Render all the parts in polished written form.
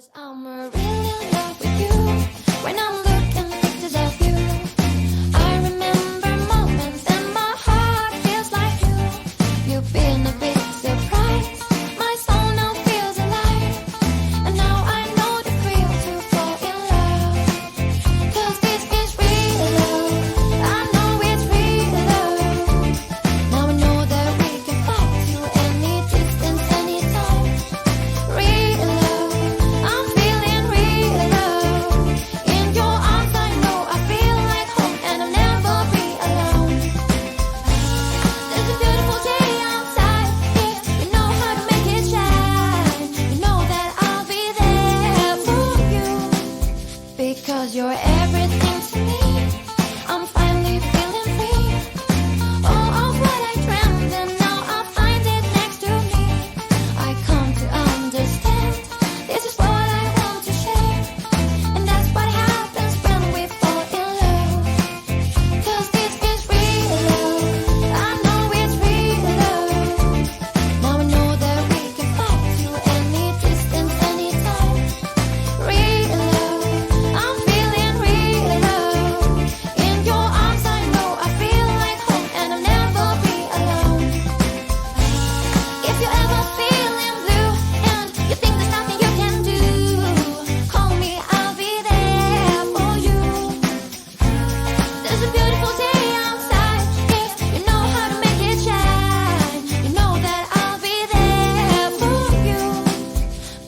'Cause I'm really in love with you. When I'm looking pictures of you, I remember moments and my heart feels like you. You've been a big surprise. My soul now feels alive. And now I know the thrill to fall in love. 'Cause this is real love. I know it's real love. Now I know that we can fly to any distance, anytime. Real love. I'm feeling real love. In your arms I know I feel like home and I'll never be alone. There's a beautiful day outside here. You know how to make it shine. You know that I'll be there for you. Because you're everything to me. I'm finally feeling free. All of what I dreamed and now I find it next to me. I come to understand. This is what I want to share. And that's what happens when we fall in love. 'Cause this is real love. I know it's real love. Now I know that we can fly to any distance, anytime. Real love. I'm feeling real love. In your arms I know I feel like home and I'll never be alone. If you're ever feeling blue and you think there's nothing you can do, call me, I'll be there for you. There's a beautiful day outside here. You know how to make it shine. You know that I'll be there for you.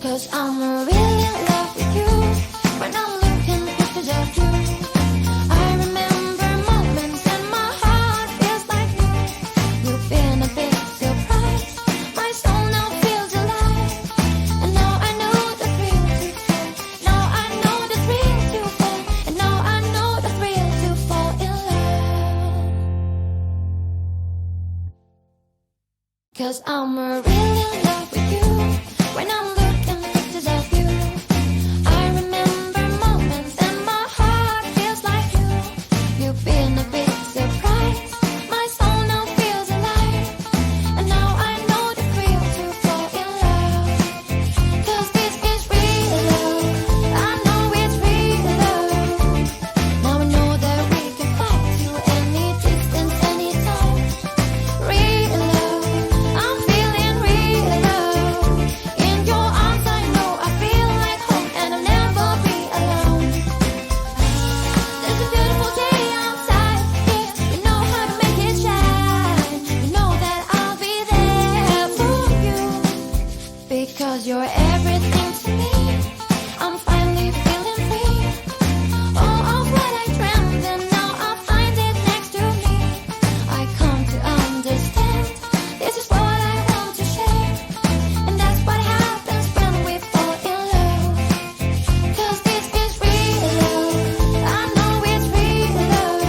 'Cause I'm really in love with you. When I'm looking pictures of you, I remember moments and my heart feels like new. You've been a big surprise. My soul now feels alive. And now I know the thrill to fall. Now I know the thrill to fall. And now I know the thrill to fall in love. 'Cause I'm really in love with you. When I'm looking pictures of you, I remember moments and my heart feels like you. You've been a big surprise. My soul now feels alive. And now I know the thrill to fall in love. 'Cause this is real love. I know it's real love. Now I know that we can fly to any distance, anytime. Real love. I'm feeling real love. In your arms I know I feel like home and I'll never be alone. There's a beautiful day outside here. You know how to make it shine. You know that I'll be there for you. Because you're everything to me. I'm finally feeling free. All of what I dreamed and now I find it next to me. I come to understand. This is what I want to share. And that's what happens when we fall in love. 'Cause this is real love. I know it's real love.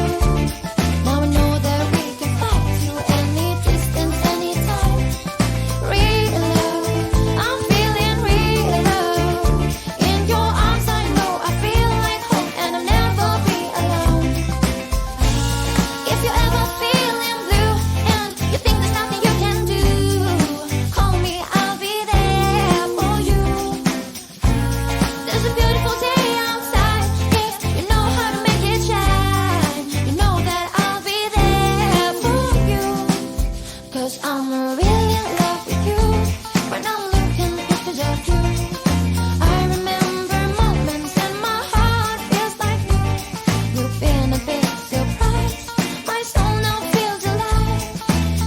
Now I know that we can fly to any distance, anytime. Real love. I'm feeling real love. In your arms I know I feel like home and I'll never be alone. If you're ever feeling blue and you think there's nothing you can do, call me, I'll be there for you. There's a beautiful day outside here. You know how to make it shine. You know that I'll be there for you. 'Cause I'm really in love with you. When I'm looking pictures of you, I remember moments and my heart feels like new. You've been a big surprise. My soul now feels alive.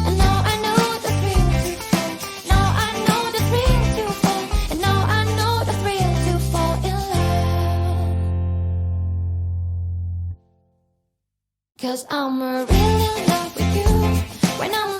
And now I know the thrill to fall. Now I know the thrill to fall. And now I know the thrill to fall in love. 'Cause I'm really in love with you. When I'm